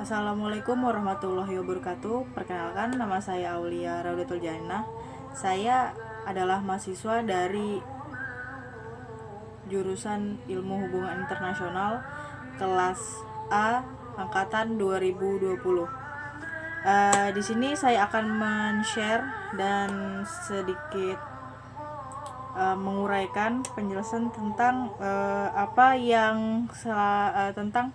Assalamualaikum warahmatullahi wabarakatuh. Perkenalkan, nama saya Aulia Raudatul Jannah. Saya adalah mahasiswa dari jurusan Ilmu Hubungan Internasional kelas A angkatan 2020. Di sini saya akan men-share dan sedikit menguraikan penjelasan tentang tentang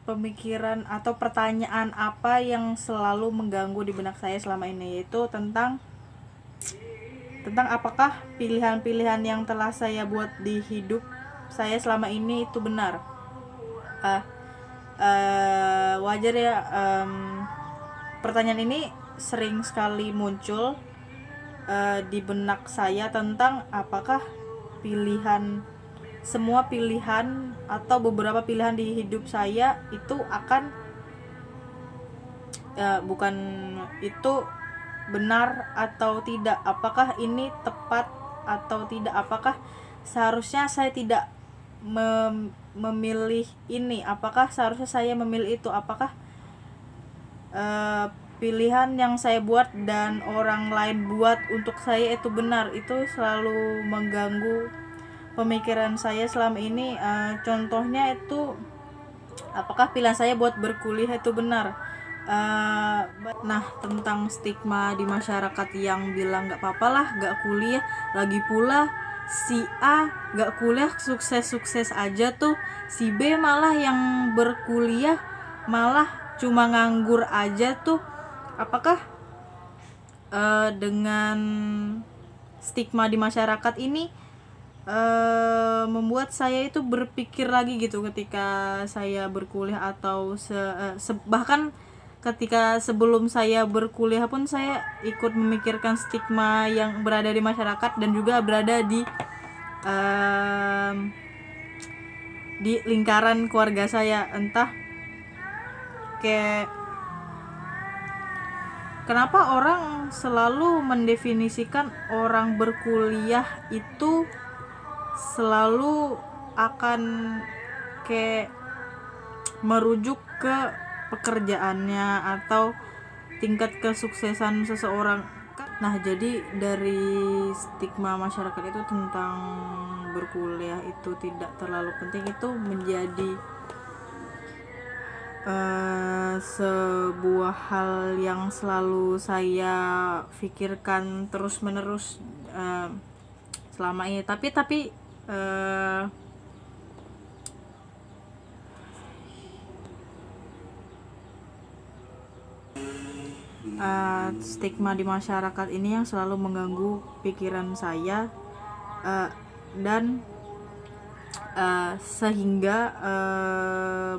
pemikiran atau pertanyaan apa yang selalu mengganggu di benak saya selama ini, yaitu tentang apakah pilihan-pilihan yang telah saya buat di hidup saya selama ini itu benar. Wajar ya, pertanyaan ini sering sekali muncul di benak saya tentang apakah semua pilihan atau beberapa pilihan di hidup saya itu akan bukan itu benar atau tidak, apakah ini tepat atau tidak, apakah seharusnya saya tidak memilih ini, apakah seharusnya saya memilih itu, apakah pilihan yang saya buat dan orang lain buat untuk saya itu benar. Itu selalu mengganggu pemikiran saya selama ini. Contohnya itu, apakah pilihan saya buat berkuliah itu benar. Nah, tentang stigma di masyarakat yang bilang gak apa-apa lah gak kuliah, lagi pula si A gak kuliah sukses-sukses aja tuh, si B malah yang berkuliah malah cuma nganggur aja tuh. Apakah dengan stigma di masyarakat ini membuat saya itu berpikir lagi gitu ketika saya berkuliah, atau bahkan ketika sebelum saya berkuliah pun saya ikut memikirkan stigma yang berada di masyarakat dan juga berada di lingkaran keluarga saya. Entah kayak kenapa orang selalu mendefinisikan orang berkuliah itu selalu akan kayak merujuk ke pekerjaannya atau tingkat kesuksesan seseorang. Nah, jadi dari stigma masyarakat itu tentang berkuliah itu tidak terlalu penting, itu menjadi sebuah hal yang selalu saya pikirkan terus menerus selama ini. Tapi stigma di masyarakat ini yang selalu mengganggu pikiran saya, dan sehingga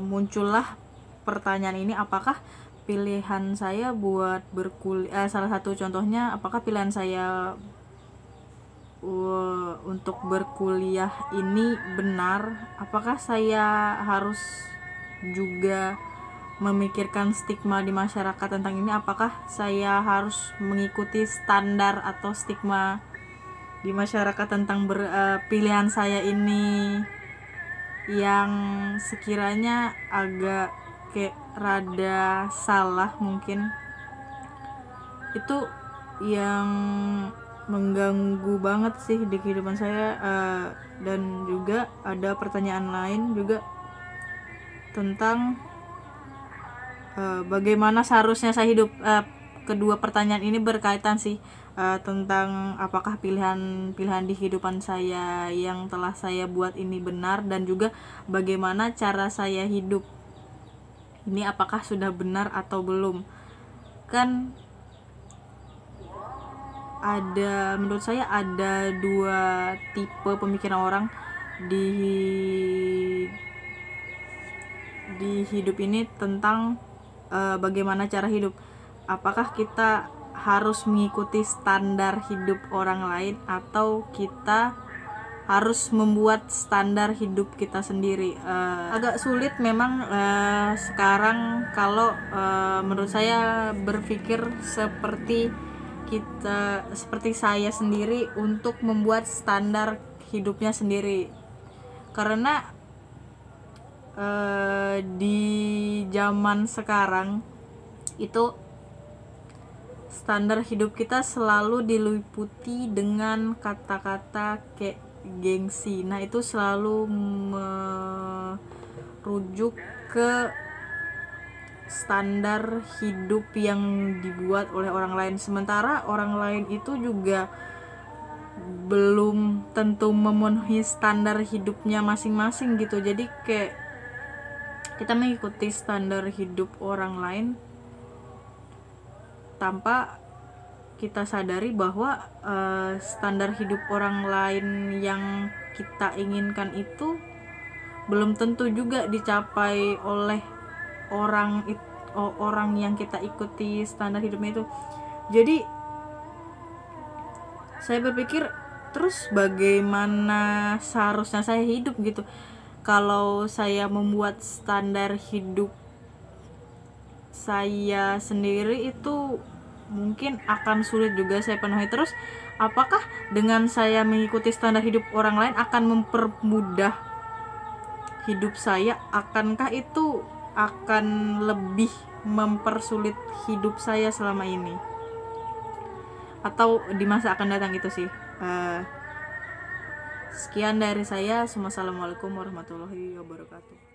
muncullah pertanyaan ini, apakah pilihan saya buat berkuliah, salah satu contohnya, apakah pilihan saya untuk berkuliah ini benar, apakah saya harus juga memikirkan stigma di masyarakat tentang ini, apakah saya harus mengikuti standar atau stigma di masyarakat tentang pilihan saya ini yang sekiranya agak kayak rada salah mungkin. Itu yang mengganggu banget sih di kehidupan saya. Dan juga ada pertanyaan lain juga tentang bagaimana seharusnya saya hidup. Kedua pertanyaan ini berkaitan sih, tentang apakah pilihan di kehidupan saya yang telah saya buat ini benar, dan juga bagaimana cara saya hidup ini apakah sudah benar atau belum. Kan menurut saya ada dua tipe pemikiran orang di hidup ini tentang bagaimana cara hidup. Apakah kita harus mengikuti standar hidup orang lain, atau kita harus membuat standar hidup kita sendiri. Agak sulit memang sekarang kalau menurut saya berpikir seperti saya sendiri untuk membuat standar hidupnya sendiri, karena di zaman sekarang itu standar hidup kita selalu diliputi dengan kata-kata kayak gengsi. Nah, itu selalu merujuk ke standar hidup yang dibuat oleh orang lain, sementara orang lain itu juga belum tentu memenuhi standar hidupnya masing-masing gitu. Jadi kayak kita mengikuti standar hidup orang lain tanpa kita sadari bahwa standar hidup orang lain yang kita inginkan itu belum tentu juga dicapai oleh orang yang kita ikuti standar hidupnya itu. Jadi saya berpikir, terus bagaimana seharusnya saya hidup gitu kalau saya membuat standar hidup saya sendiri itu mungkin akan sulit juga saya penuhi. Terus apakah dengan saya mengikuti standar hidup orang lain akan mempermudah hidup saya? Akankah itu akan lebih mempersulit hidup saya selama ini atau di masa akan datang? Itu sih. Sekian dari saya. Assalamualaikum warahmatullahi wabarakatuh.